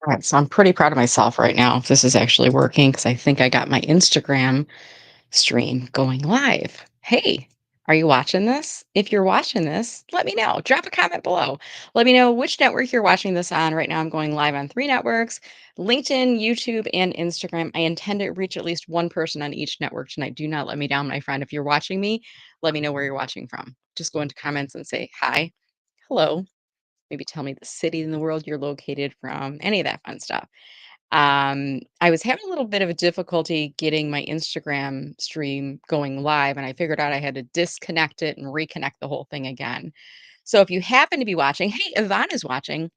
All right, so I'm pretty proud of myself right now. This is actually working because I think I got my Instagram stream going live. Hey, are you watching this? If you're watching this, let me know. Drop a comment below. Let me know which network you're watching this on. Right now, I'm going live on three networks: LinkedIn, YouTube, and Instagram. I intend to reach at least one person on each network tonight. Do not let me down, my friend. If you're watching me, let me know where you're watching from. Just go into comments and say hi, hello. Maybe tell me the city in the world you're located from, any of that fun stuff. I was having a little bit of a difficulty getting my Instagram stream going live, and I figured out I had to disconnect it and reconnect the whole thing again. So if you happen to be watching, hey, Yvonne is watching.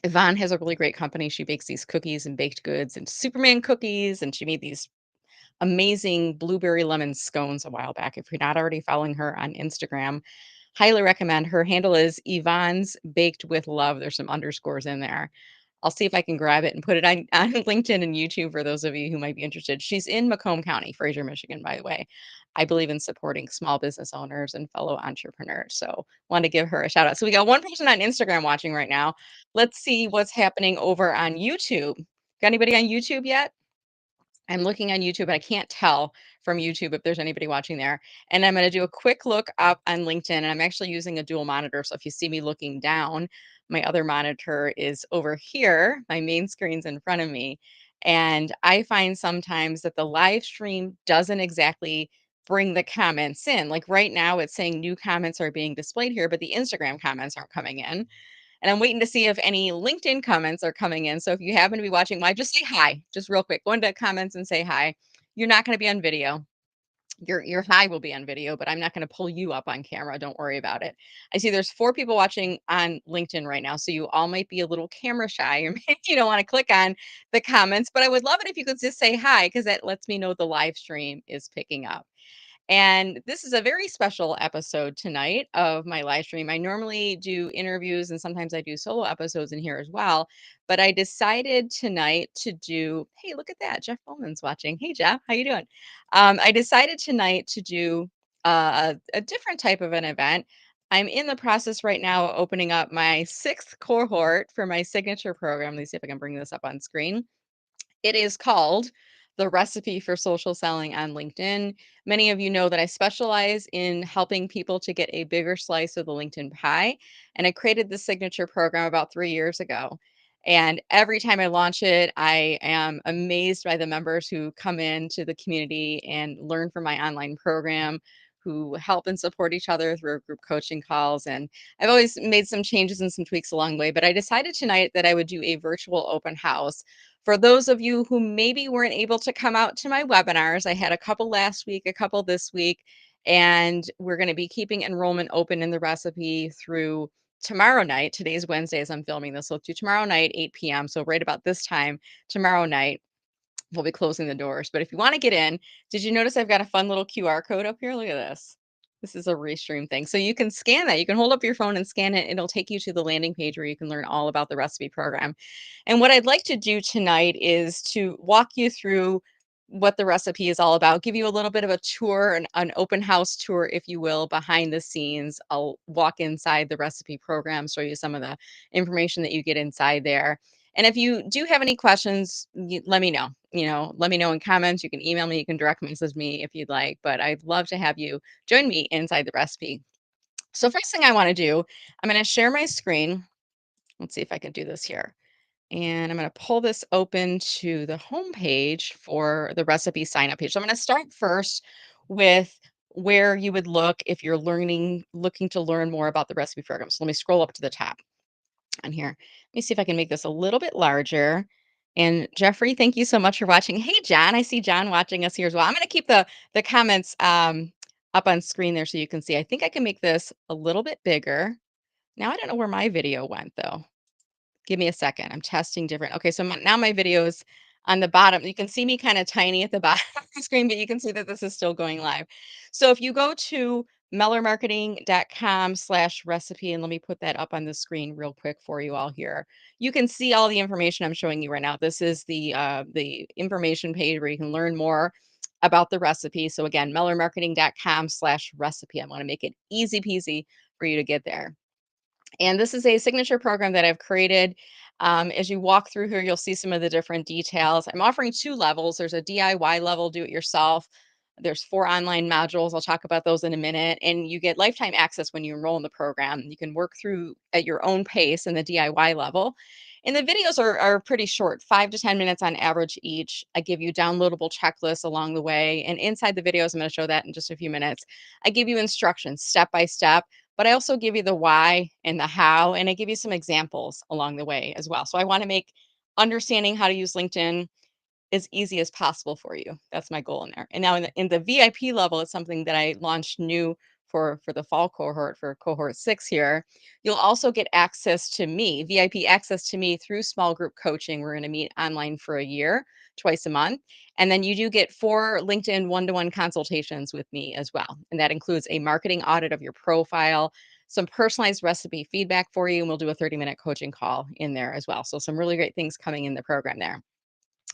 Yvonne has a really great company. She bakes these cookies and baked goods and Superman cookies, and she made these amazing blueberry lemon scones a while back. If you're not already following her on Instagram, highly recommend. Her handle is Yvonne's Baked with Love. There's some underscores in there. I'll see if I can grab it and put it on LinkedIn and YouTube for those of you who might be interested. She's in Macomb County, Fraser, Michigan, by the way. I believe in supporting small business owners and fellow entrepreneurs. So want to give her a shout out. So we got one person on Instagram watching right now. Let's see what's happening over on YouTube. Got anybody on YouTube yet? I'm looking on YouTube, and I can't tell from YouTube if there's anybody watching there. And I'm gonna do a quick look up on LinkedIn, and I'm actually using a dual monitor. So if you see me looking down, my other monitor is over here. My main screen's in front of me. And I find sometimes that the live stream doesn't exactly bring the comments in. Like right now, it's saying new comments are being displayed here, but the Instagram comments aren't coming in. And I'm waiting to see if any LinkedIn comments are coming in. So if you happen to be watching live, just say hi, just real quick. Go into comments and say hi. You're not going to be on video. Your hi will be on video, but I'm not going to pull you up on camera. Don't worry about it. I see there's four people watching on LinkedIn right now, so you all might be a little camera shy, or maybe you don't want to click on the comments. But I would love it if you could just say hi because that lets me know the live stream is picking up. And this is a very special episode tonight of my live stream. I normally do interviews and sometimes I do solo episodes in here as well. But I decided tonight to do, hey, look at that. Jeff Bowman's watching. Hey, Jeff, how you doing? I decided tonight to do a different type of an event. I'm in the process right now of opening up my sixth cohort for my signature program. Let me see if I can bring this up on screen. It is called The Recipe for Social Selling on LinkedIn. Many of you know that I specialize in helping people to get a bigger slice of the LinkedIn pie. And I created this signature program about 3 years ago. And every time I launch it, I am amazed by the members who come into the community and learn from my online program, who help and support each other through group coaching calls. And I've always made some changes and some tweaks along the way, but I decided tonight that I would do a virtual open house for those of you who maybe weren't able to come out to my webinars. I had a couple last week, a couple this week, and we're going to be keeping enrollment open in the recipe through tomorrow night. Today's Wednesday as I'm filming this. So through tomorrow night, 8 p.m. So right about this time, tomorrow night, we'll be closing the doors. But if you want to get in, did you notice I've got a fun little QR code up here? Look at this. This is a restream thing. So you can scan that. You can hold up your phone and scan it. It'll take you to the landing page where you can learn all about the recipe program. And what I'd like to do tonight is to walk you through what the recipe is all about, give you a little bit of a tour, an open house tour, if you will, behind the scenes. I'll walk inside the recipe program, show you some of the information that you get inside there. And if you do have any questions, let me know. Let me know in comments. You can email me, you can direct message me if you'd like, but I'd love to have you join me inside the recipe. So first thing I want to do, I'm going to share my screen. Let's see if I can do this here. And I'm going to pull this open to the home page for the recipe sign up page. So I'm going to start first with where you would look if you're looking to learn more about the recipe program. So let me scroll up to the top on here. Let me see if I can make this a little bit larger. And Jeffrey, thank you so much for watching. Hey, John, I see John watching us here as well. I'm going to keep the comments up on screen there so you can see. I think I can make this a little bit bigger. Now I don't know where my video went though. Give me a second. I'm testing different. Okay, so now my video is on the bottom. You can see me kind of tiny at the bottom of the screen, but you can see that this is still going live. So if you go to mellermarketing.com/recipe, and let me put that up on the screen real quick for you all here. You can see all the information I'm showing you right now. This is the information page where you can learn more about the recipe. So again, mellermarketing.com/recipe. I'm going to make it easy peasy for you to get there. And this is a signature program that I've created. As you walk through here, you'll see some of the different details. I'm offering two levels. There's a DIY level, do it yourself. There's four online modules. I'll talk about those in a minute. And you get lifetime access when you enroll in the program. You can work through at your own pace in the DIY level. And the videos are pretty short, 5 to 10 minutes on average each. I give you downloadable checklists along the way. And inside the videos, I'm going to show that in just a few minutes. I give you instructions step by step, but I also give you the why and the how, and I give you some examples along the way as well. So I want to make understanding how to use LinkedIn as easy as possible for you. That's my goal in there. And now in the VIP level, it's something that I launched new for the fall cohort for cohort 6 here. You'll also get access to me, VIP access to me through small group coaching. We're going to meet online for a year, twice a month. And then you do get 4 LinkedIn one-to-one consultations with me as well. And that includes a marketing audit of your profile, some personalized recipe feedback for you, and we'll do a 30-minute coaching call in there as well. So some really great things coming in the program there.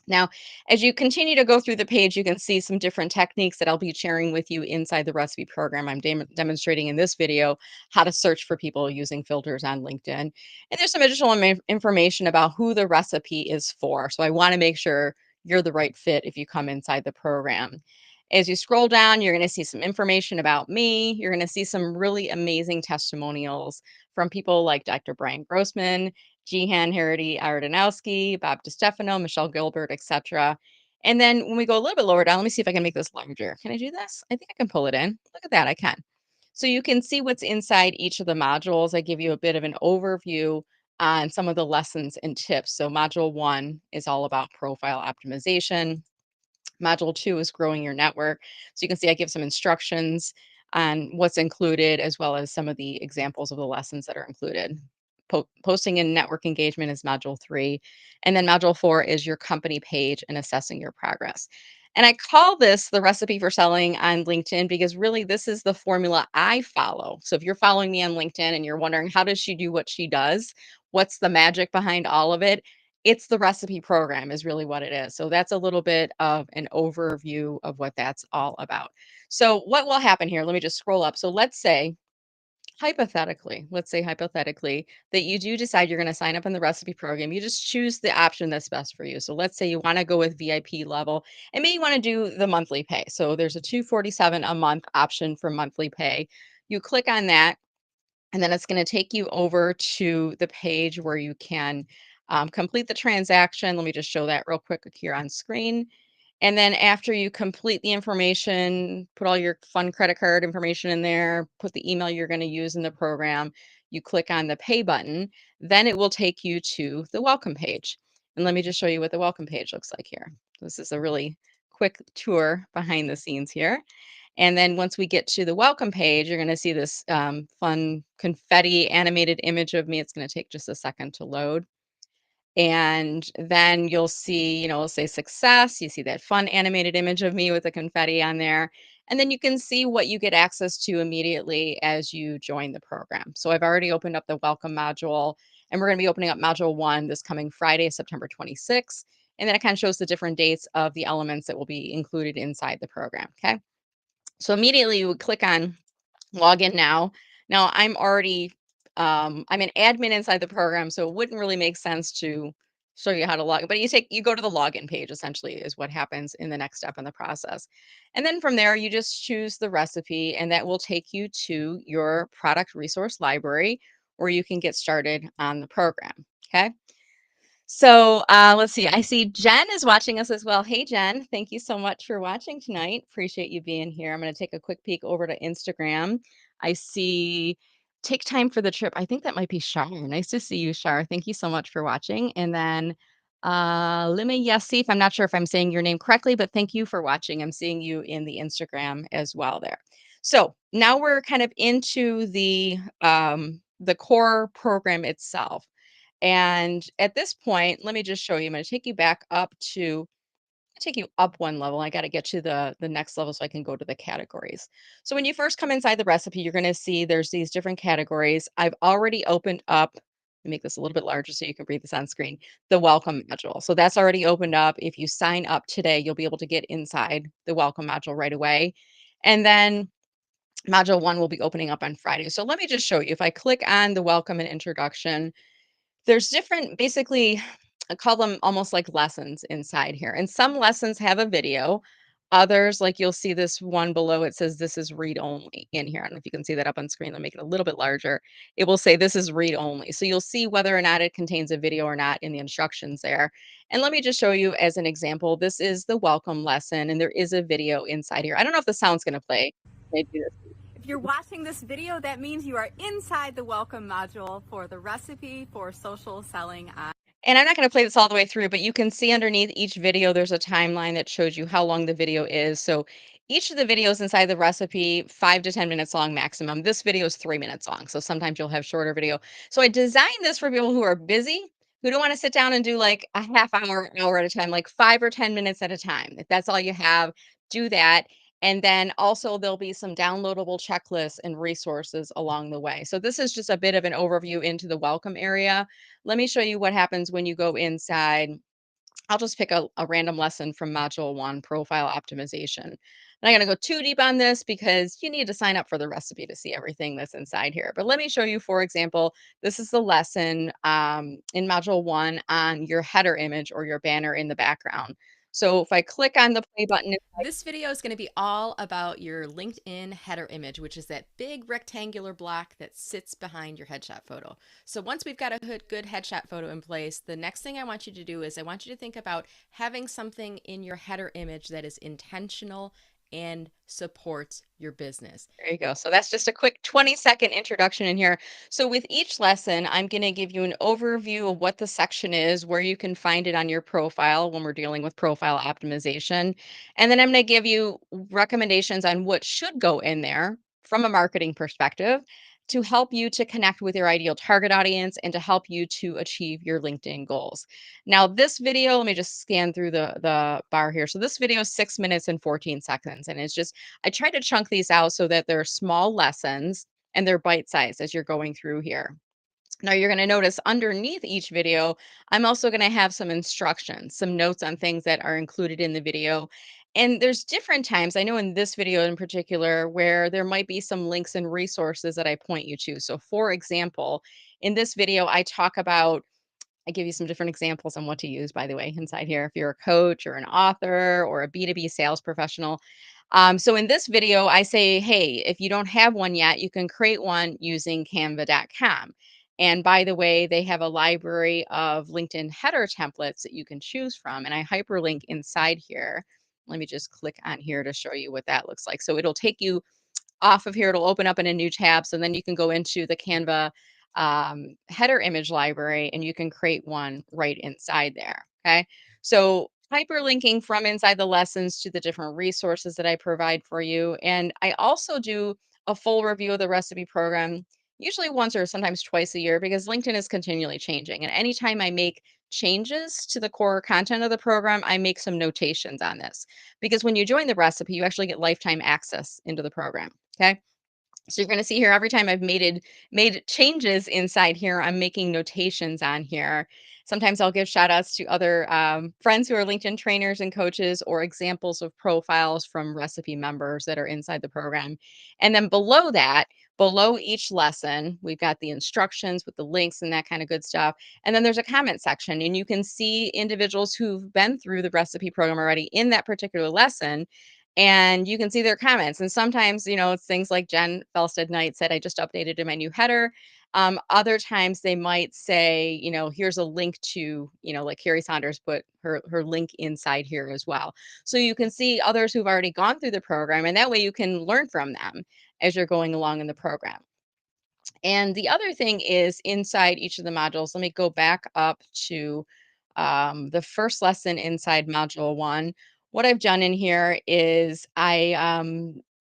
Now, as you continue to go through the page, you can see some different techniques that I'll be sharing with you inside the recipe program. I'm demonstrating in this video how to search for people using filters on LinkedIn. And there's some additional information about who the recipe is for. So I want to make sure you're the right fit if you come inside the program. As you scroll down, you're going to see some information about me. You're going to see some really amazing testimonials from people like Dr. Brian Grossman, Jehan Harity Ardanowski, Bob DiStefano, Michelle Gilbert, etc. And then when we go a little bit lower down, let me see if I can make this larger. Can I do this? I think I can pull it in. Look at that, I can. So you can see what's inside each of the modules. I give you a bit of an overview on some of the lessons and tips. So module 1 is all about profile optimization. Module 2 is growing your network. So you can see I give some instructions on what's included, as well as some of the examples of the lessons that are included. Posting and network engagement is module 3. And then module 4 is your company page and assessing your progress. And I call this the recipe for selling on LinkedIn because really this is the formula I follow. So if you're following me on LinkedIn and you're wondering, how does she do what she does? What's the magic behind all of it? It's the recipe program is really what it is. So that's a little bit of an overview of what that's all about. So what will happen here? Let me just scroll up. So let's say hypothetically that you do decide you're going to sign up in the recipe program. You just choose the option that's best for you. So let's say you want to go with VIP level and maybe you want to do the monthly pay. So there's a 247 a month option for monthly pay. You click on that and then it's going to take you over to the page where you can complete the transaction. Let me just show that real quick here on screen. And then after you complete the information, put all your fun credit card information in there, put the email you're going to use in the program, you click on the pay button, then it will take you to the welcome page. And let me just show you what the welcome page looks like here. This is a really quick tour behind the scenes here. And then once we get to the welcome page, you're going to see this fun confetti animated image of me. It's going to take just a second to load. And then you'll see, it'll say success. You see that fun animated image of me with the confetti on there. And then you can see what you get access to immediately as you join the program. So I've already opened up the welcome module, and we're going to be opening up module 1 this coming Friday, September 26th. And then it kind of shows the different dates of the elements that will be included inside the program. Okay. So immediately you would click on log in now. Now I'm an admin inside the program, so it wouldn't really make sense to show you how to log in, but you go to the login page essentially is what happens in the next step in the process. And then from there, you just choose the recipe and that will take you to your product resource library where you can get started on the program. Okay. So let's see. I see Jen is watching us as well. Hey, Jen, thank you so much for watching tonight. Appreciate you being here. I'm going to take a quick peek over to Instagram. I see take time for the trip. I think that might be Shar. Nice to see you, Shar. Thank you so much for watching. And then Lima Yassif, I'm not sure if I'm saying your name correctly, but thank you for watching. I'm seeing you in the Instagram as well there. So now we're kind of into the core program itself. And at this point, let me just show you. I'm going to take you back up to take you up one level. I got to get to the next level so I can go to the categories. So when you first come inside the recipe, you're going to see there's these different categories. I've already opened up, let me make this a little bit larger so you can read this on screen, the welcome module. So that's already opened up. If you sign up today, you'll be able to get inside the welcome module right away. And then module 1 will be opening up on Friday. So let me just show you. If I click on the welcome and introduction, There's different basically, I call them almost like lessons inside here, and some lessons have a video. Others, like you'll see this one below, it says this is read only in here. I don't know if you can see that up on screen. Let me make it a little bit larger. It will say this is read only. So you'll see whether or not it contains a video or not in the instructions there. And let me just show you as an example. This is the welcome lesson, and there is a video inside here. I don't know if the sound's going to play. Can I do this? If you're watching this video, that means you are inside the welcome module for the recipe for social selling on. And I'm not gonna play this all the way through, but you can see underneath each video, there's a timeline that shows you how long the video is. So each of the videos inside the recipe, 5 to 10 minutes long maximum. This video is 3 minutes long. So sometimes you'll have shorter video. So I designed this for people who are busy, who don't want to sit down and do like a half hour, hour at a time, like 5 or 10 minutes at a time. If that's all you have, do that. And then also there'll be some downloadable checklists and resources along the way. So this is just a bit of an overview into the welcome area. Let me show you what happens when you go inside. I'll just pick a random lesson from Module 1, Profile Optimization. I'm not going to go too deep on this because you need to sign up for the recipe to see everything that's inside here. But let me show you, for example, this is the lesson in Module 1 on your header image or your banner in the background. So if I click on the play button, This video is going to be all about your LinkedIn header image, which is that big rectangular block that sits behind your headshot photo. So once we've got a good headshot photo in place, the next thing I want you to do is I want you to think about having something in your header image that is intentional and supports your business. there you go. So that's just a quick 20-second introduction in here. So with each lesson, I'm going to give you an overview of what the section is, where you can find it on your profile when we're dealing with profile optimization. And then I'm going to give you recommendations on what should go in there from a marketing perspective to help you to connect with your ideal target audience and to help you to achieve your LinkedIn goals. Now, this video, let me just scan through the bar here. So this video is 6 minutes and 14 seconds, and it's just I try to chunk these out so that they're small lessons and they're bite sized as you're going through here. Now, you're going to notice underneath each video, I'm also going to have some instructions, some notes on things that are included in the video. And there's different times, I know in this video in particular, where there might be some links and resources that I point you to. So, for example, in this video, I give you some different examples on what to use, by the way, inside here. If you're a coach or an author or a B2B sales professional, so in this video, I say, hey, if you don't have one yet, you can create one using canva.com. And by the way, they have a library of LinkedIn header templates that you can choose from. And I hyperlink inside here. Let me just click on here to show you what that looks like. So it'll take you off of here, it'll open up in a new tab. So then you can go into the Canva header image library and you can create one right inside there. Okay. So hyperlinking from inside the lessons to the different resources that I provide for you. And I also do a full review of the recipe program, usually once or sometimes twice a year, because LinkedIn is continually changing. And anytime I make changes to the core content of the program, I make some notations on this. Because when you join the recipe, you actually get lifetime access into the program. Okay. So you're going to see here every time I've made changes inside here, I'm making notations on here. Sometimes I'll give shout outs to other friends who are LinkedIn trainers and coaches or examples of profiles from recipe members that are inside the program. And then below that, below each lesson, we've got the instructions with the links and that kind of good stuff. And then there's a comment section, and you can see individuals who've been through the recipe program already in that particular lesson, and you can see their comments. And sometimes, it's things like Jen Felstead Knight said, I just updated in my new header. Other times they might say, here's a link to, like Carrie Saunders put her link inside here as well. So you can see others who've already gone through the program, and that way you can learn from them as you're going along in the program. And the other thing is inside each of the modules, let me go back up to the first lesson inside module 1. What I've done in here is I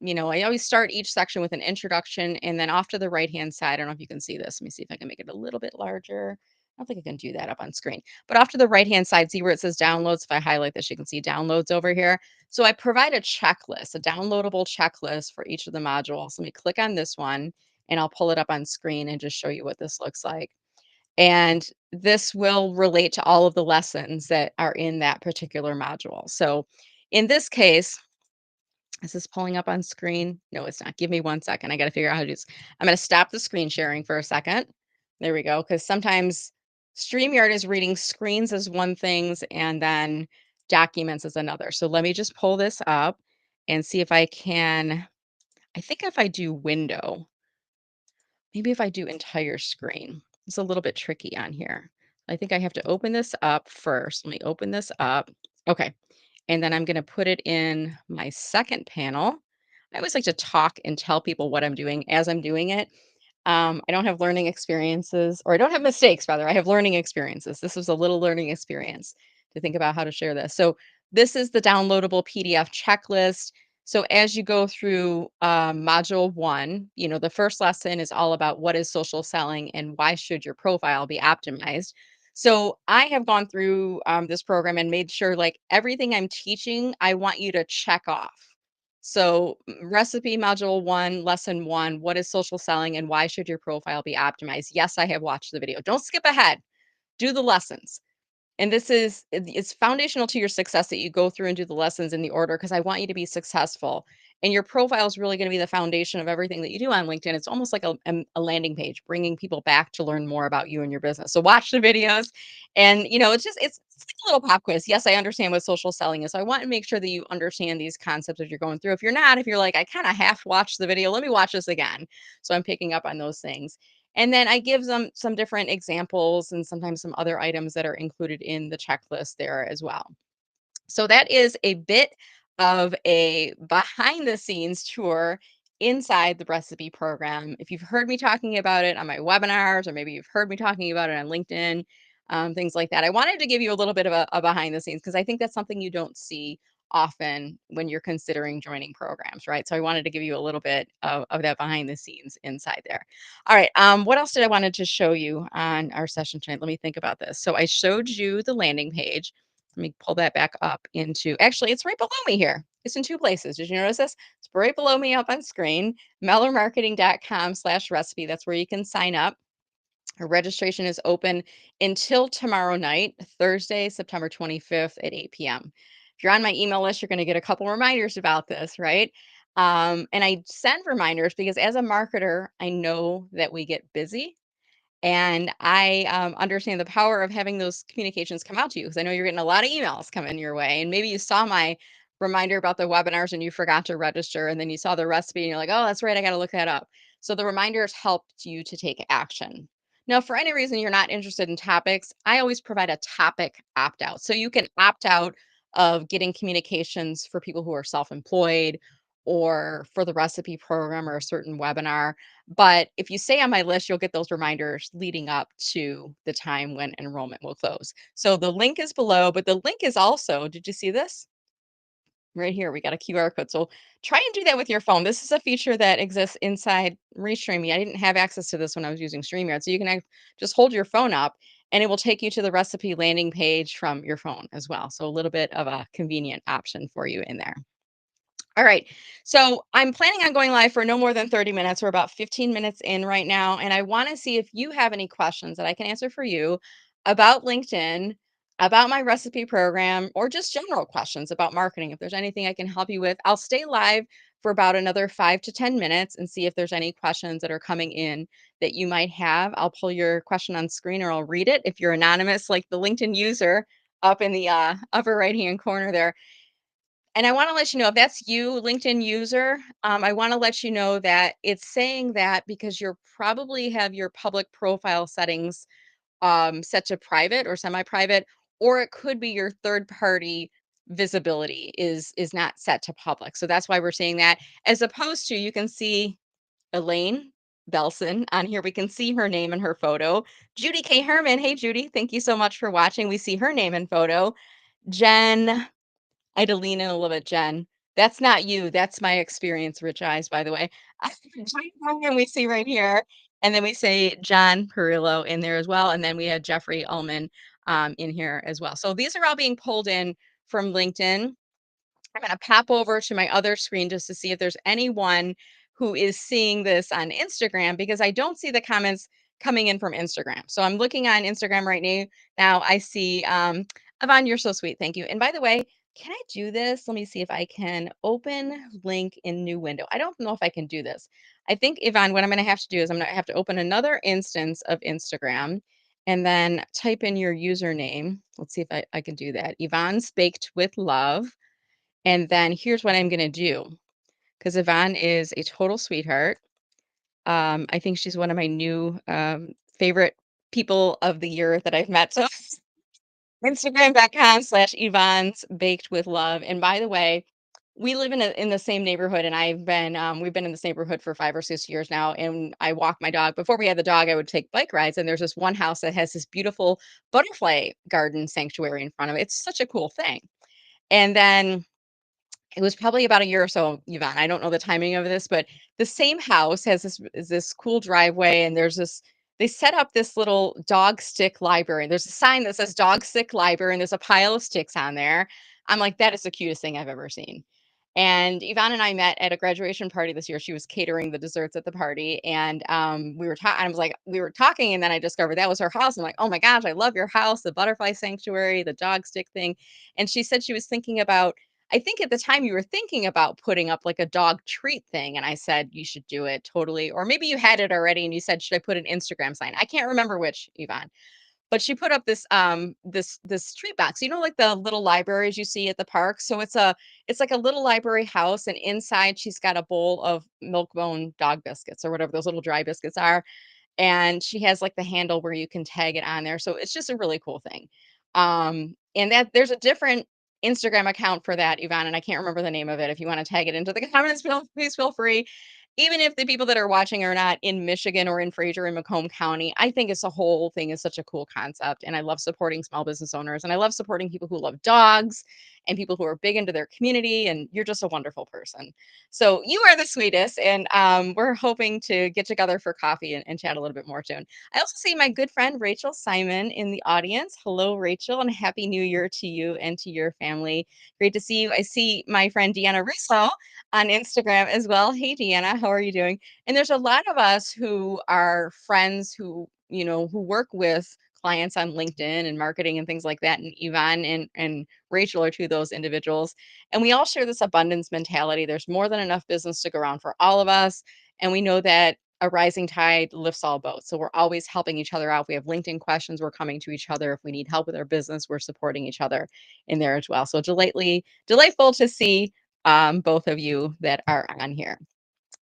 always start each section with an introduction, and then off to the right-hand side, I don't know if you can see this. Let me see if I can make it a little bit larger. I don't think I can do that up on screen. But off to the right-hand side, see where it says downloads? If I highlight this, you can see downloads over here. So I provide a checklist, a downloadable checklist for each of the modules. Let me click on this one, and I'll pull it up on screen and just show you what this looks like. And this will relate to all of the lessons that are in that particular module. So in this case, is this pulling up on screen? No, it's not. Give me 1 second. I got to figure out how to do this. I'm going to stop the screen sharing for a second. There we go. Because sometimes StreamYard is reading screens as one things and then documents as another. So let me just pull this up and see if I can. I think if I do window, maybe if I do entire screen, it's a little bit tricky on here. I think I have to open this up first. Let me open this up. Okay. And then I'm going to put it in my second panel. I always like to talk and tell people what I'm doing as I'm doing it. I don't have learning experiences, or I don't have mistakes, rather. I have learning experiences. This was a little learning experience to think about how to share this. So, this is the downloadable PDF checklist. So, as you go through module one, the first lesson is all about what is social selling and why should your profile be optimized. So, I have gone through this program and made sure like everything I'm teaching, I want you to check off. So, recipe module one, lesson one, what is social selling and why should your profile be optimized? Yes, I have watched the video. Don't skip ahead, do the lessons. And this is it's foundational to your success that you go through and do the lessons in the order because I want you to be successful. And your profile is really going to be the foundation of everything that you do on LinkedIn. It's almost like a landing page, bringing people back to learn more about you and your business. So watch the videos, and it's like a little pop quiz. Yes, I understand what social selling is. So I want to make sure that you understand these concepts as you're going through. If you're not, if you're like, I kind of half watched the video, let me watch this again. So I'm picking up on those things. And then I give them some different examples and sometimes some other items that are included in the checklist there as well. So that is a bit of a behind the scenes tour inside the recipe program. If you've heard me talking about it on my webinars, or maybe you've heard me talking about it on LinkedIn, things like that, I wanted to give you a little bit of a behind the scenes because I think that's something you don't see often when you're considering joining programs, right? So I wanted to give you a little bit of that behind the scenes inside there. All right. What else did I wanted to show you on our session tonight? Let me think about this. So I showed you the landing page. Let me pull that back up into, actually, it's right below me here. It's in two places. Did you notice this? It's right below me up on screen, mellermarketing.com/recipe. That's where you can sign up. Our registration is open until tomorrow night, Thursday, September 25th at 8 p.m. If you're on my email list, you're going to get a couple reminders about this, right? And I send reminders because as a marketer, I know that we get busy and I understand the power of having those communications come out to you because I know you're getting a lot of emails coming your way. And maybe you saw my reminder about the webinars and you forgot to register. And then you saw the recipe and you're like, oh, that's right. I got to look that up. So the reminders helped you to take action. Now, for any reason you're not interested in topics, I always provide a topic opt out. So you can opt out of getting communications for people who are self employed or for the recipe program or a certain webinar, but if you stay on my list, you'll get those reminders leading up to the time when enrollment will close. So the link is below, but the link is also, did you see this? Right here, we got a QR code. So try and do that with your phone. This is a feature that exists inside Restream Me. I didn't have access to this when I was using StreamYard. So you can just hold your phone up and it will take you to the recipe landing page from your phone as well. So a little bit of a convenient option for you in there. All right. So I'm planning on going live for no more than 30 minutes. We're about 15 minutes in right now. And I want to see if you have any questions that I can answer for you about LinkedIn, about my recipe program, or just general questions about marketing. If there's anything I can help you with, I'll stay live for about another 5 to 10 minutes and see if there's any questions that are coming in that you might have. I'll pull your question on screen or I'll read it if you're anonymous, like the LinkedIn user up in the upper right hand corner there. And I wanna let you know if that's you, LinkedIn user, I wanna let you know that it's saying that because you're probably have your public profile settings, set to private or semi-private, or it could be your third party visibility is not set to public. So that's why we're saying that, as opposed to you can see Elaine Belson on here. We can see her name and her photo. Judy K. Herman. Hey, Judy. Thank you so much for watching. We see her name and photo. Jen I had to lean in a little bit, Jen. That's not you, that's my experience, Rich Eyes, by the way. And we see right here, and then we say John Perillo in there as well, and then we had Jeffrey Ullman, in here as well. So these are all being pulled in from LinkedIn. I'm gonna pop over to my other screen just to see if there's anyone who is seeing this on Instagram because I don't see the comments coming in from Instagram. So I'm looking on Instagram right now. Now I see Yvonne, you're so sweet. Thank you. And by the way, can I do this? Let me see if I can open link in new window. I don't know if I can do this. I think Yvonne, what I'm gonna have to do is I'm gonna have to open another instance of Instagram and then type in your username. Let's see if I can do that. Yvonne's Baked with Love. And then here's what I'm going to do, because Yvonne is a total sweetheart. I think she's one of my new favorite people of the year that I've met. So Instagram.com/Yvonne's Baked with Love. And by the way, we live in the same neighborhood, and we've been in this neighborhood for 5 or 6 years now. And I walk my dog. Before we had the dog, I would take bike rides. And there's this one house that has this beautiful butterfly garden sanctuary in front of it. It's such a cool thing. And then it was probably about a year or so, Yvonne. I don't know the timing of this, but the same house has this cool driveway, and they set up this little dog stick library. There's a sign that says dog stick library, and there's a pile of sticks on there. I'm like, that is the cutest thing I've ever seen. And Yvonne and I met at a graduation party this year. She was catering the desserts at the party, and we were talking. I was like, we were talking, and then I discovered that was her house. I'm like, oh my gosh, I love your house, the butterfly sanctuary, the dog stick thing. And she said she was thinking about, I think at the time you were thinking about putting up like a dog treat thing. And I said, you should do it totally. Or maybe you had it already and you said, should I put an Instagram sign? I can't remember which, Yvonne. But she put up this treat box, like the little libraries you see at the park. So it's like a little library house, and inside she's got a bowl of Milk-Bone dog biscuits or whatever those little dry biscuits are. And she has like the handle where you can tag it on there. So it's just a really cool thing. And that there's a different Instagram account for that, Yvonne, and I can't remember the name of it. If you want to tag it into the comments, please feel free. Even if the people that are watching are not in Michigan or in Fraser and Macomb County, I think it's the whole thing is such a cool concept. And I love supporting small business owners, and I love supporting people who love dogs and people who are big into their community. And you're just a wonderful person. So you are the sweetest. And we're hoping to get together for coffee and chat a little bit more soon. I also see my good friend Rachel Simon in the audience. Hello, Rachel, and Happy New Year to you and to your family. Great to see you. I see my friend Deanna Russo on Instagram as well. Hey, Deanna, how are you doing? And there's a lot of us who are friends who work with clients on LinkedIn and marketing and things like that. And Yvonne and Rachel are two of those individuals. And we all share this abundance mentality. There's more than enough business to go around for all of us. And we know that a rising tide lifts all boats. So we're always helping each other out. We have LinkedIn questions. We're coming to each other. If we need help with our business, we're supporting each other in there as well. So delightful to see both of you that are on here.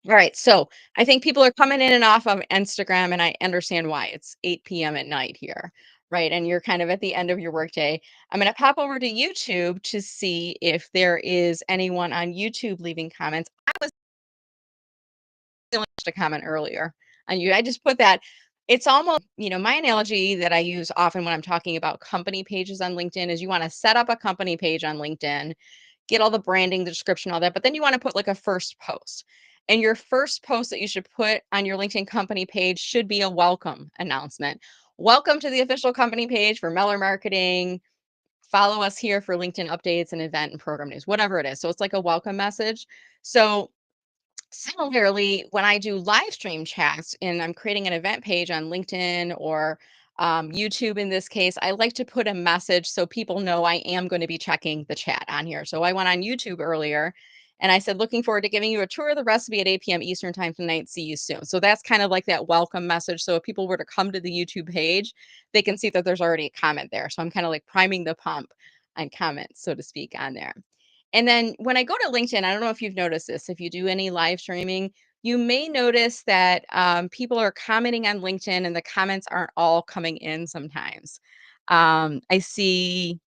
All right. So I think people are coming in and off of Instagram, and I understand why. It's 8 p.m. at night here, right? And you're kind of at the end of your workday. I'm going to pop over to YouTube to see if there is anyone on YouTube leaving comments. I was a comment earlier on you. I just put that. It's almost, my analogy that I use often when I'm talking about company pages on LinkedIn is you want to set up a company page on LinkedIn, get all the branding, the description, all that, but then you want to put like a first post. And your first post that you should put on your LinkedIn company page should be a welcome announcement. Welcome to the official company page for Meller Marketing. Follow us here for LinkedIn updates and event and program news, whatever it is. So it's like a welcome message. So similarly, when I do live stream chats and I'm creating an event page on LinkedIn or YouTube in this case, I like to put a message so people know I am going to be checking the chat on here. So I went on YouTube earlier and I said, looking forward to giving you a tour of the recipe at 8 p.m. Eastern time tonight. See you soon. So that's kind of like that welcome message. So if people were to come to the YouTube page, they can see that there's already a comment there. So I'm kind of like priming the pump on comments, so to speak, on there. And then when I go to LinkedIn, I don't know if you've noticed this, if you do any live streaming, you may notice that people are commenting on LinkedIn and the comments aren't all coming in sometimes. I see,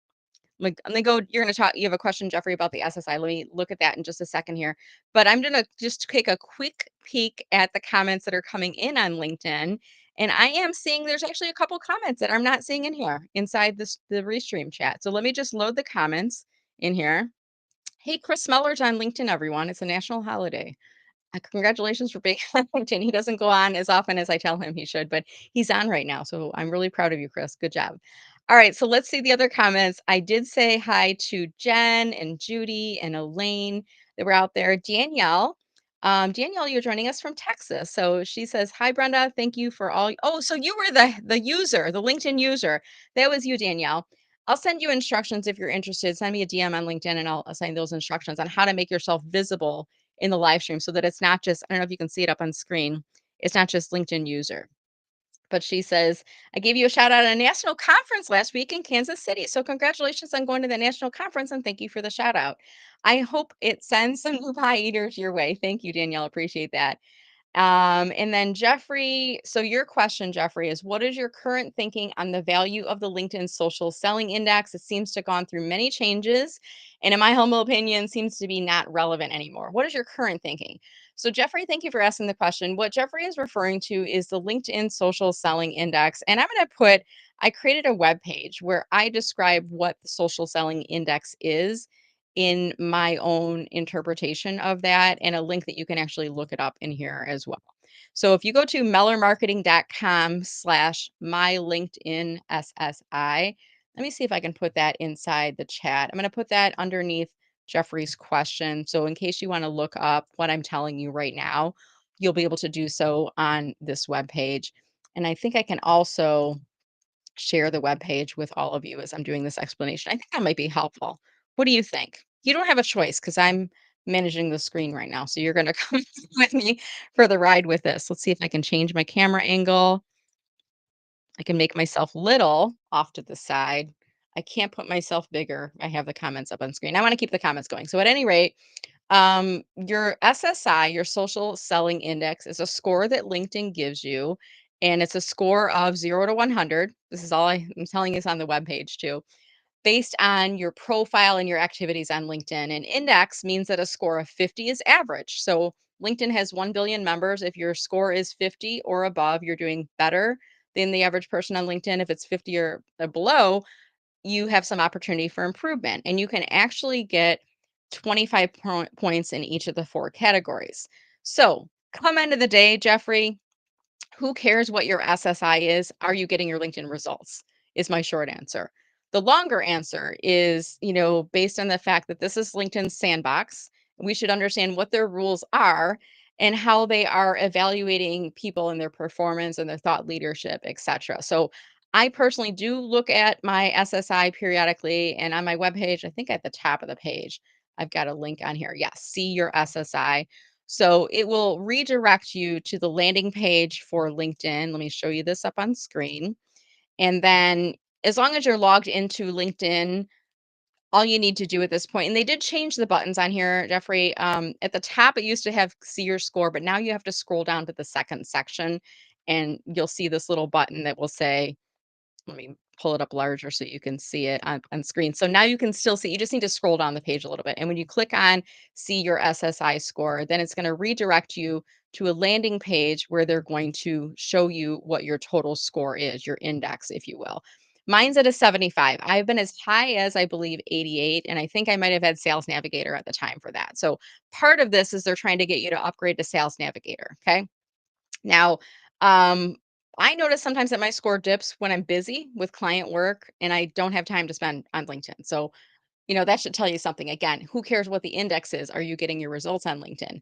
like, I'm gonna go, you're gonna talk, you have a question, Jeffrey, about the SSI. Let me look at that in just a second here. But I'm gonna just take a quick peek at the comments that are coming in on LinkedIn. And I am seeing there's actually a couple comments that I'm not seeing in here inside the Restream chat. So let me just load the comments in here. Hey, Chris Meller's on LinkedIn, everyone. It's a national holiday. Congratulations for being on LinkedIn. He doesn't go on as often as I tell him he should, but he's on right now. So I'm really proud of you, Chris. Good job. All right, so let's see the other comments. I did say hi to Jen and Judy and Elaine that were out there. Danielle. Danielle, you're joining us from Texas. So she says, hi, Brenda. Thank you for all. Oh, so you were the user, the LinkedIn user. That was you, Danielle. I'll send you instructions if you're interested. Send me a DM on LinkedIn and I'll assign those instructions on how to make yourself visible in the live stream so that it's not just, I don't know if you can see it up on screen. It's not just LinkedIn user, But she says, I gave you a shout out at a national conference last week in Kansas City. So congratulations on going to the national conference and thank you for the shout out. I hope it sends some new pie eaters your way. Thank you, Danielle. Appreciate that. And then Jeffrey, so your question, Jeffrey, is what is your current thinking on the value of the LinkedIn Social Selling Index? It seems to have gone through many changes, and in my humble opinion, seems to be not relevant anymore. What is your current thinking? So, Jeffrey, thank you for asking the question. What Jeffrey is referring to is the LinkedIn Social Selling Index, and I'm going to put I created a web page where I describe what the Social Selling Index is in my own interpretation of that and a link that you can actually look it up in here as well. So if you go to mellermarketing.com/my LinkedIn SSI, let me see if I can put that inside the chat. I'm going to put that underneath Jeffrey's question. So in case you want to look up what I'm telling you right now, you'll be able to do so on this web page. And I think I can also share the web page with all of you as I'm doing this explanation. I think that might be helpful. What do you think? You don't have a choice because I'm managing the screen right now. So you're going to come with me for the ride with this. Let's see if I can change my camera angle. I can make myself little off to the side. I can't put myself bigger. I have the comments up on screen. I want to keep the comments going. So at any rate, your SSI, your social selling index, is a score that LinkedIn gives you, and it's a score of 0 to 100. This is all I'm telling you is on the webpage too, based on your profile and your activities on LinkedIn. And index means that a score of 50 is average. So LinkedIn has 1 billion members. If your score is 50 or above, you're doing better than the average person on LinkedIn. If it's 50 or below, you have some opportunity for improvement, and you can actually get 25 points in each of the four categories. So, come end of the day, Jeffrey, who cares what your SSI is? Are you getting your LinkedIn results? Is my short answer. The longer answer is, based on the fact that this is LinkedIn's sandbox, we should understand what their rules are and how they are evaluating people and their performance and their thought leadership, etc. So I personally do look at my SSI periodically, and on my webpage, I think at the top of the page, I've got a link on here. Yes, see your SSI. So it will redirect you to the landing page for LinkedIn. Let me show you this up on screen. And then as long as you're logged into LinkedIn, all you need to do at this point, and they did change the buttons on here, Jeffrey. At the top, it used to have see your score, but now you have to scroll down to the second section and you'll see this little button that will say, let me pull it up larger so you can see it on screen. So now you can still see, you just need to scroll down the page a little bit. And when you click on see your SSI score, then it's going to redirect you to a landing page where they're going to show you what your total score is, your index, if you will. Mine's at a 75. I've been as high as I believe 88. And I think I might have had Sales Navigator at the time for that. So part of this is they're trying to get you to upgrade to Sales Navigator. Okay. Now, um, I notice sometimes that my score dips when I'm busy with client work and I don't have time to spend on LinkedIn. So, that should tell you something. Again, who cares what the index is? Are you getting your results on LinkedIn?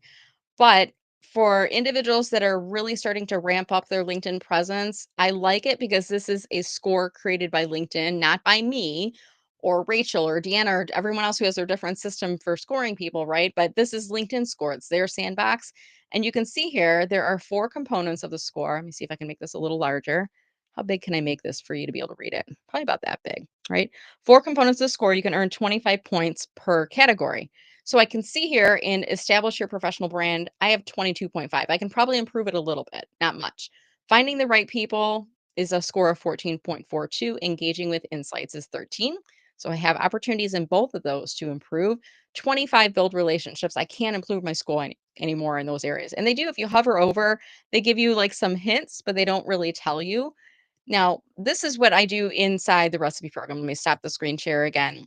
But for individuals that are really starting to ramp up their LinkedIn presence, I like it because this is a score created by LinkedIn, not by me or Rachel or Deanna or everyone else who has their different system for scoring people, right? But this is LinkedIn score. It's their sandbox. And you can see here, there are four components of the score. Let me see if I can make this a little larger. How big can I make this for you to be able to read it? Probably about that big, right? Four components of the score. You can earn 25 points per category. So I can see here in establish your professional brand, I have 22.5. I can probably improve it a little bit, not much. Finding the right people is a score of 14.42. Engaging with insights is 13. So I have opportunities in both of those to improve. 25 build relationships. I can't improve my score anymore in those areas. And they do, if you hover over, they give you like some hints, but they don't really tell you. Now, this is what I do inside the recipe program. Let me stop the screen share again,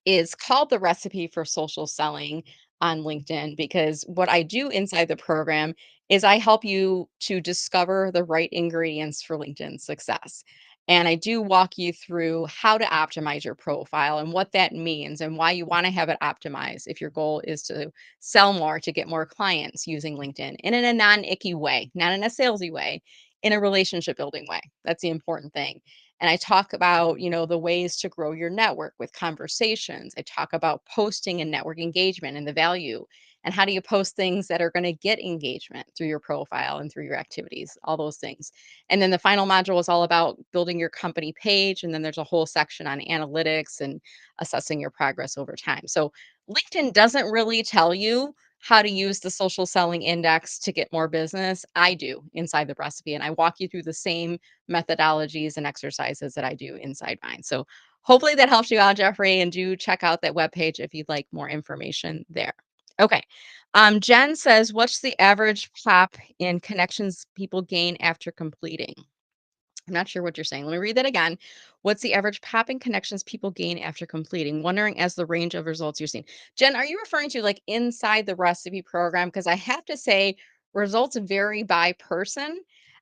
is called the recipe for social selling on LinkedIn, because what I do inside the program is I help you to discover the right ingredients for LinkedIn success. And I do walk you through how to optimize your profile and what that means and why you want to have it optimized if your goal is to sell more, to get more clients using LinkedIn, and in a non-icky way, not in a salesy way, in a relationship building way. That's the important thing. And I talk about, the ways to grow your network with conversations. I talk about posting and network engagement and the value. And how do you post things that are going to get engagement through your profile and through your activities, all those things. And then the final module is all about building your company page. And then there's a whole section on analytics and assessing your progress over time. So LinkedIn doesn't really tell you how to use the social selling index to get more business. I do inside the recipe, and I walk you through the same methodologies and exercises that I do inside mine. So hopefully that helps you out, Jeffrey, and do check out that webpage if you'd like more information there. Okay. Jen says, what's the average pop in connections people gain after completing? I'm not sure what you're saying. Let me read that again. What's the average popping connections people gain after completing? Wondering as the range of results you're seeing. Jen, are you referring to like inside the recipe program? Because I have to say, results vary by person.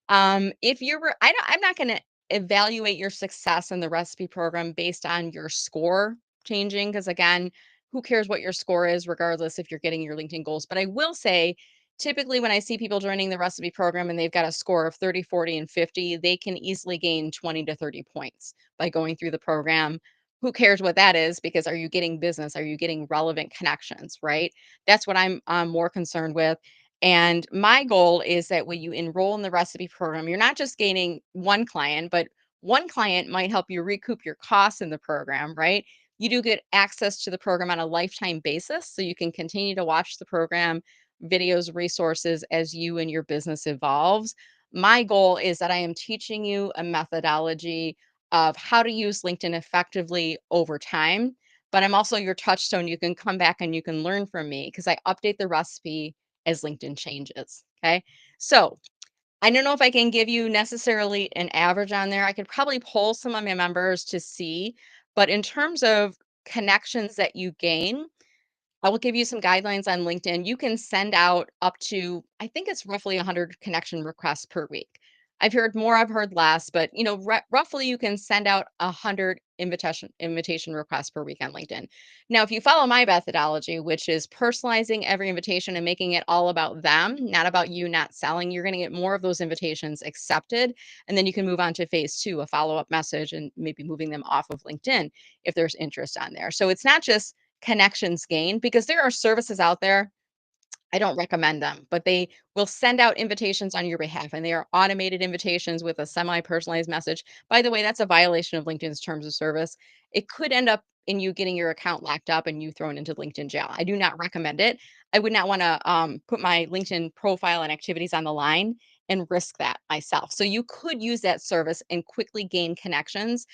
If you're, I'm not going to evaluate your success in the recipe program based on your score changing. Because again, who cares what your score is, regardless if you're getting your LinkedIn goals. But I will say, typically when I see people joining the recipe program and they've got a score of 30, 40, and 50, they can easily gain 20 to 30 points by going through the program. Who cares what that is? Because are you getting business? Are you getting relevant connections? Right? That's what I'm more concerned with. And my goal is that when you enroll in the recipe program, you're not just gaining one client, but one client might help you recoup your costs in the program, right? You do get access to the program on a lifetime basis. So you can continue to watch the program videos, resources as you and your business evolves. My goal is that I am teaching you a methodology of how to use LinkedIn effectively over time. But I'm also your touchstone. You can come back and you can learn from me because I update the recipe as LinkedIn changes. Okay. So I don't know if I can give you necessarily an average on there. I could probably poll some of my members to see. But in terms of connections that you gain, I will give you some guidelines on LinkedIn. You can send out up to, I think it's roughly 100 connection requests per week. I've heard more, I've heard less, but roughly you can send out 100 invitation requests per week on LinkedIn. Now, if you follow my methodology, which is personalizing every invitation and making it all about them, not about you not selling, you're going to get more of those invitations accepted. And then you can move on to phase two, a follow-up message, and maybe moving them off of LinkedIn if there's interest on there. So it's not just connections gained because there are services out there. I don't recommend them, but they will send out invitations on your behalf and they are automated invitations with a semi personalized message. By the way, that's a violation of LinkedIn's terms of service. It could end up in you getting your account locked up and you thrown into LinkedIn jail. I do not recommend it. I would not want to put my LinkedIn profile and activities on the line and risk that myself. So you could use that service and quickly gain connections,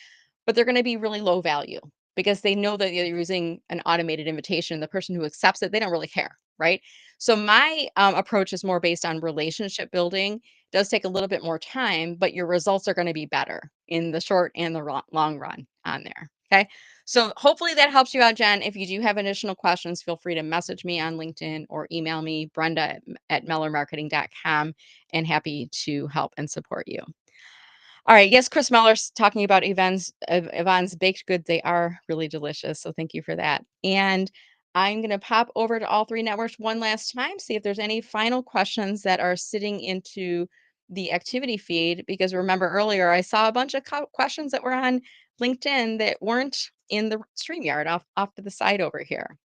but they're going to be really low value because they know that you're using an automated invitation. The person who accepts it, they don't really care, right? So my approach is more based on relationship building. It does take a little bit more time, but your results are going to be better in the short and the long run on there. Okay. So hopefully that helps you out, Jen. If you do have additional questions, feel free to message me on LinkedIn or email me, Brenda at mellermarketing.com, and happy to help and support you. All right. Yes, Chris Meller's talking about Yvonne's baked goods. They are really delicious. So thank you for that. And I'm going to pop over to all three networks one last time, see if there's any final questions that are sitting into the activity feed. Because remember earlier, I saw a bunch of questions that were on LinkedIn that weren't in the StreamYard off to the side over here.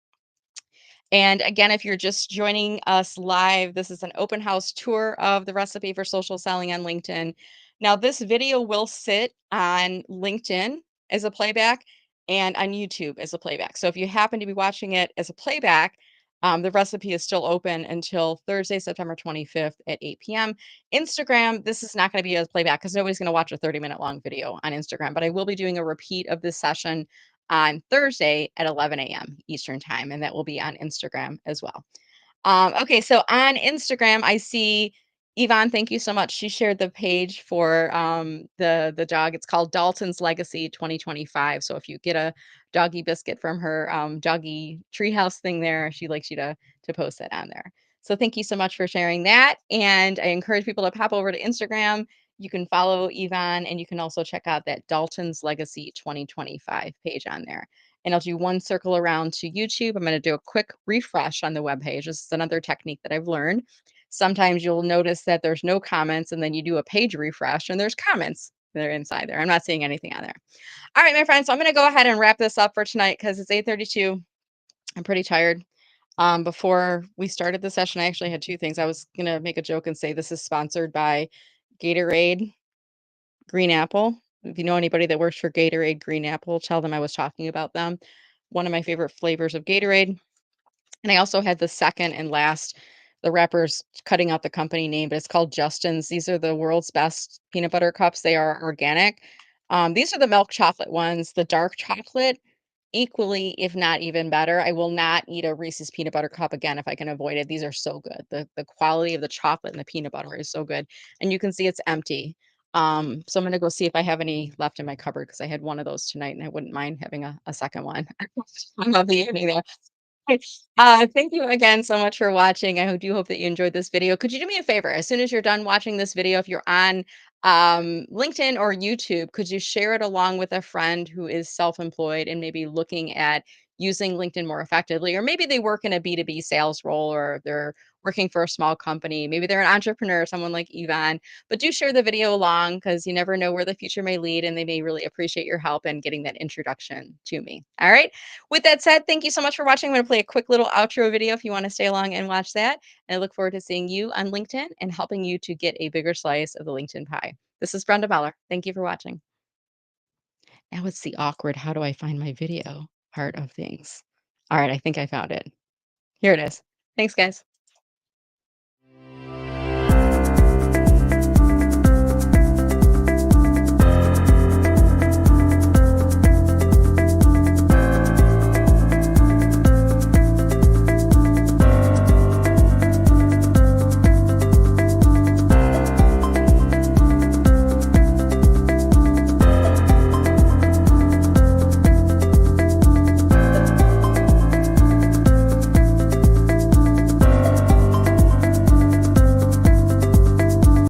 And again, if you're just joining us live, this is an open house tour of the recipe for social selling on LinkedIn. Now, this video will sit on LinkedIn as a playback and on YouTube as a playback. So if you happen to be watching it as a playback, the recipe is still open until Thursday, September 25th at 8 p.m. Instagram, this is not going to be a playback because nobody's going to watch a 30-minute long video on Instagram, but I will be doing a repeat of this session on Thursday at 11 a.m. Eastern time, and that will be on Instagram as well. Okay, so on Instagram, I see Yvonne. Thank you so much. She shared the page for the dog. It's called Dalton's Legacy 2025. So if you get a doggy biscuit from her doggy treehouse thing there, she likes you to post that on there. So thank you so much for sharing that. And I encourage people to pop over to Instagram. You can follow Yvonne, and you can also check out that Dalton's Legacy 2025 page on there. And I'll do one circle around to YouTube. I'm going to do a quick refresh on the webpage. This is another technique that I've learned. Sometimes you'll notice that there's no comments, and then you do a page refresh and there's comments that are inside there. I'm not seeing anything on there. All right, my friends. So I'm going to go ahead and wrap this up for tonight because it's 8:32. I'm pretty tired. Before we started the session, I actually had 2 things. I was gonna make a joke and say this is sponsored by Gatorade Green Apple. If you know anybody that works for Gatorade Green Apple, tell them I was talking about them. One of my favorite flavors of Gatorade. And I also had the second and last, the wrapper's cutting out the company name, but it's called Justin's. These are the world's best peanut butter cups. They are organic. These are the milk chocolate ones. The dark chocolate, equally, if not even better. I will not eat a Reese's peanut butter cup again if I can avoid it. These are so good. The quality of the chocolate and the peanut butter is so good. And you can see it's empty. So I'm gonna go see if I have any left in my cupboard because I had one of those tonight and I wouldn't mind having a second one. I love the evening there. Hey, thank you again so much for watching. Do hope that you enjoyed this video. Could you do me a favor? As soon as you're done watching this video, if you're on LinkedIn or YouTube, could you share it along with a friend who is self-employed and maybe looking at using LinkedIn more effectively? Or maybe they work in a B2B sales role or they're working for a small company. Maybe they're an entrepreneur, someone like Yvonne. But do share the video along because you never know where the future may lead and they may really appreciate your help in getting that introduction to me. All right. With that said, thank you so much for watching. I'm going to play a quick little outro video if you want to stay along and watch that. And I look forward to seeing you on LinkedIn and helping you to get a bigger slice of the LinkedIn pie. This is Brenda Beller. Thank you for watching. Now it's the awkward, how do I find my video part of things. All right, I think I found it. Here it is. Thanks, guys.